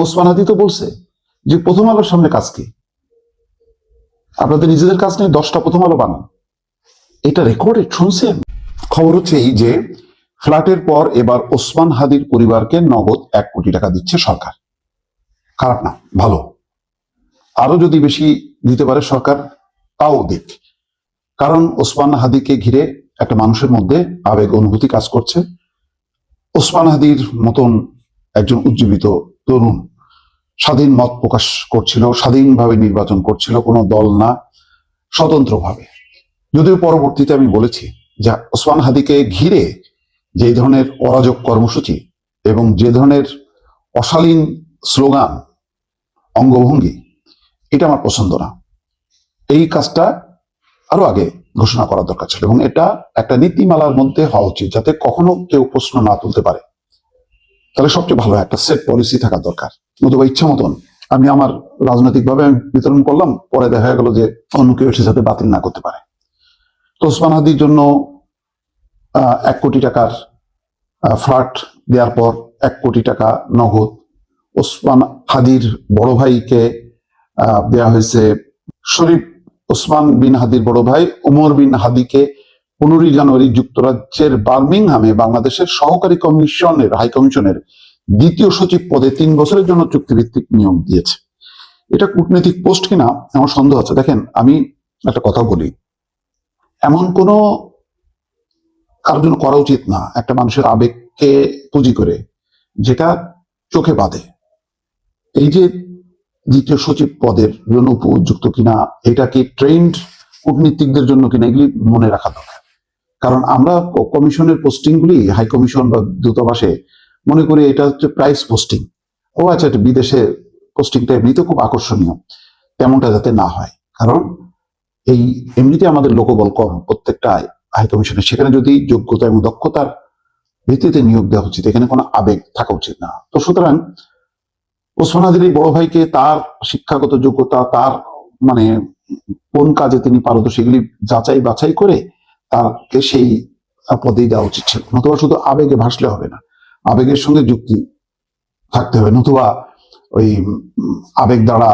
ওসমান হাদি তো বলছে যে প্রথম আলোর সামনে কাজ কি, আপনাদের নিজেদের কাজ নিয়ে 10টা প্রথম আলো বানান। এটা রেকর্ডে শুনছি আমি। খবর হচ্ছে এই যে ফ্ল্যাটের পর এবার ওসমান হাদির পরিবারকে নগদ 1 কোটি টাকা দিচ্ছে সরকার। খারাপ না, ভালো। আরো যদি বেশি দিতে পারে সরকার তাও দিক, কারণ ওসমান হাদিকে ঘিরে একটা মানুষের মধ্যে আবেগ অনুভূতি কাজ করছে। ওসমান হাদির মতন একজন উজ্জীবিত তরুণ স্বাধীন মত প্রকাশ করছিল, স্বাধীনভাবে নির্বাচন করছিল, কোনো দল না, স্বতন্ত্রভাবে। যদিও পরবর্তীতে আমি বলেছি যে ওসমান হাদিকে ঘিরে যে ধরনের অরাজক কর্মসূচি এবং যে ধরনের অশালীন স্লোগান, অঙ্গভঙ্গি, এটা আমার পছন্দ না। এই কাজটা আরো আগে ঘোষণা করা দরকার ছিল এবং এটা একটা নীতিমালার মধ্যে হওয়া উচিত, যাতে কখনো কেউ প্রশ্ন না তুলতে পারে। তাহলে সবচেয়ে ভালো একটা সেট পলিসি থাকা দরকার। নতুবা ইচ্ছা মতন আমি আমার রাজনৈতিকভাবে আমি বিতরণ করলাম, পরে দেখা গেল যে অন্য কেউ এসে যাতে বাতিল না করতে পারে। তো ওসমান হাদির জন্য 1 কোটি টাকার ফ্ল্যাট দেওয়ার পর 1 কোটি টাকা নগদ। ওসমান হাদির বড় ভাইকে দেওয়া হয়েছে। শরীফ ওসমান বিন হাদির বড় ভাই ওমর বিন হাদিকে 15 জানুয়ারি যুক্তরাজ্যের বার্মিংহামে বাংলাদেশের সহকারী কমিশনের হাই কমিশনের 2য় সচিব পদে 3 বছরের জন্য চুক্তিভিত্তিক নিয়োগ দিয়েছে। এটা কূটনৈতিক পোস্ট কিনা আমার সন্দেহ আছে। দেখেন, আমি একটা কথা বলি, এমন কোনো কারোর জন্য করা উচিত না একটা মানুষের আবেগকে পুঁজি করে যেটা চোখে বাঁধে। এই যে 2য় সচিব পদের জন্য উপযুক্ত কিনা, এটা কি ট্রেন্ড কূটনীতিকদের জন্য কিনা, এগুলি মনে রাখা দরকার। কারণ আমরা কমিশনের পোস্টিং গুলি, হাই কমিশন বা দূতাবাসে মনে করি এটা হচ্ছে প্রাইস পোস্টিং। ও আচ্ছা, এটা বিদেশে পোস্টিংটা এমনিতে খুব আকর্ষণীয়, তেমনটা যাতে না হয়। কারণ এই এমনিতে আমাদের লোকবল কম প্রত্যেকটা হাই কমিশনে, সেখানে যদি যোগ্যতা এবং দক্ষতার ভিত্তিতে নিয়োগ দেওয়া উচিত, এখানে কোনো আবেগ থাকা উচিত না। তো সুতরাং ওসমান হাদির বড় ভাইকে তার শিক্ষাগত যোগ্যতা, তার মানে কোন কাজে তিনি পারদর্শী, সেগুলি যাচাই বাছাই করে তাকে সেই পদেই দেওয়া উচিত ছিল। নতুবা শুধু আবেগে ভাসলে হবে না, আবেগের সঙ্গে যুক্তি থাকতে হবে। নতুবা ওই আবেগ দ্বারা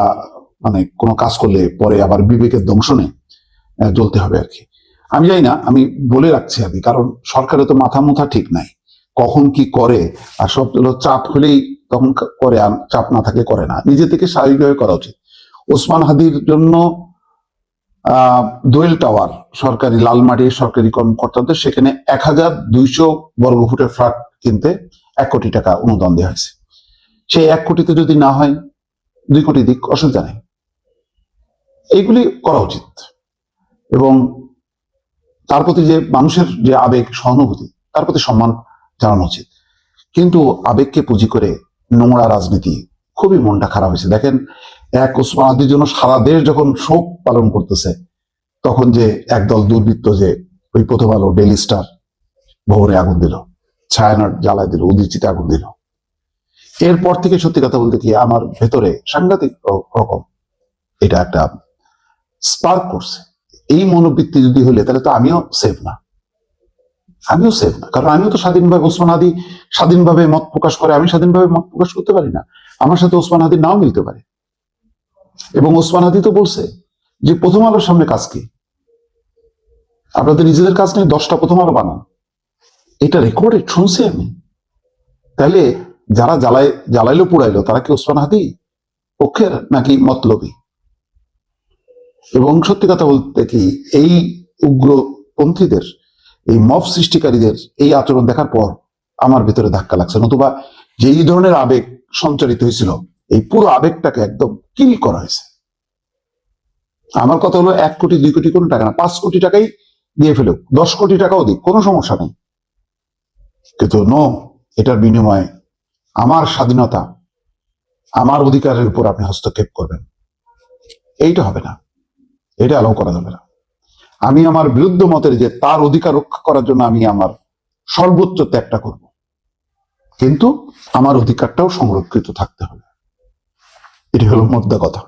মানে কোনো কাজ করলে পরে আবার বিবেকের দংশনে জ্বলতে হবে আর কি। আমি জানি না, আমি বলে রাখছি আর কি, কারণ সরকারের তো মাথা মুথা ঠিক নাই, কখন কি করে। আর সব চাপ হলেই তখন করে, আর চাপ না থাকলে করে না। নিজে থেকে স্বাভাবিকভাবে করা উচিত। ওসমান হাদির জন্য দোয়েল টাওয়ার সরকারি লালমাটির সরকারি কর্মকর্তাদের সেখানে 1200 বর্গফুটের ফ্ল্যাট কিনতে 1 কোটি টাকা অনুদান দেওয়া হয়েছে। সেই 1 কোটিতে যদি না হয় 2 কোটি দিক, অসুবিধা নেই। এইগুলি করা উচিত এবং তার প্রতি যে মানুষের যে আবেগ সহানুভূতি, তার প্রতি সম্মান জানানো উচিত। কিন্তু আবেগকে পুঁজি করে নোংরা রাজনীতি, খুবই মনটা খারাপ হয়েছে। দেখেন, এক ওসমান হাদির জন্য সারা দেশ যখন শোক পালন করতেছে, তখন যে একদল দুর্বৃত্ত যে ওই প্রথম আলো, ডেইলি স্টার ভবনে আগুন দিল, ছায়ানট জ্বালায় দিল, উদীচিতে আগুন দিল। এরপর থেকে সত্যি কথা বলতে কি আমার ভেতরে সাংঘাতিক রকম এটা একটা স্পার্ক করছে। এই মনোবৃত্তি যদি হলে তাহলে তো আমিও সেফ না, কারণ আমিও তো স্বাধীনভাবে, ওসমান হাদি স্বাধীনভাবে মত প্রকাশ করে, আমি স্বাধীনভাবে মত প্রকাশ করতে পারি না। আমার সাথে ওসমান হাদির নাও মিলতে পারে। এবং ওসমান হাদি তো বলছে যে প্রথম আলোর সামনে কাজ কি, আপনাদের নিজেদের কাজ নিয়ে 10টা প্রথম আলো বানান। এটা রেকর্ডে শুনছি আমি। তাহলে যারা জ্বালাইলো পুড়াইলো, তারা কি ওসমান হাদি পক্ষের নাকি মতলবী? এবং সত্যি কথা বলতে কি, এই উগ্রপন্থীদের, এই মব সৃষ্টিকারীদের এই আচরণ দেখার পর আমার ভিতরে ধাক্কা লাগছে। নতুবা যেই ধরনের আবেগ সঞ্চারিত হয়েছিল, এই পুরো আবেগটাকে একদম কিল করা হয়েছে। আমার কথা হলো 1 কোটি 2 কোটি কোনো টাকা না, 5 কোটি টাকাই দিয়ে ফেলুক, 10 কোটি টাকাও দিক, কোনো সমস্যা নেই। কিন্তু এটার বিনিময়ে আমার স্বাধীনতা, আমার অধিকারের উপর আপনি হস্তক্ষেপ করবেন, এইটা হবে না, এটা অ্যালাউ করা যাবে না। আমি আমার বিরুদ্ধ মতের যে তার অধিকার রক্ষা করার জন্য আমি আমার সর্বোচ্চ ত্যাগটা করব, কিন্তু আমার অধিকারটাও সংরক্ষিত থাকতে হবে। এটি হলো মোদ্দা কথা।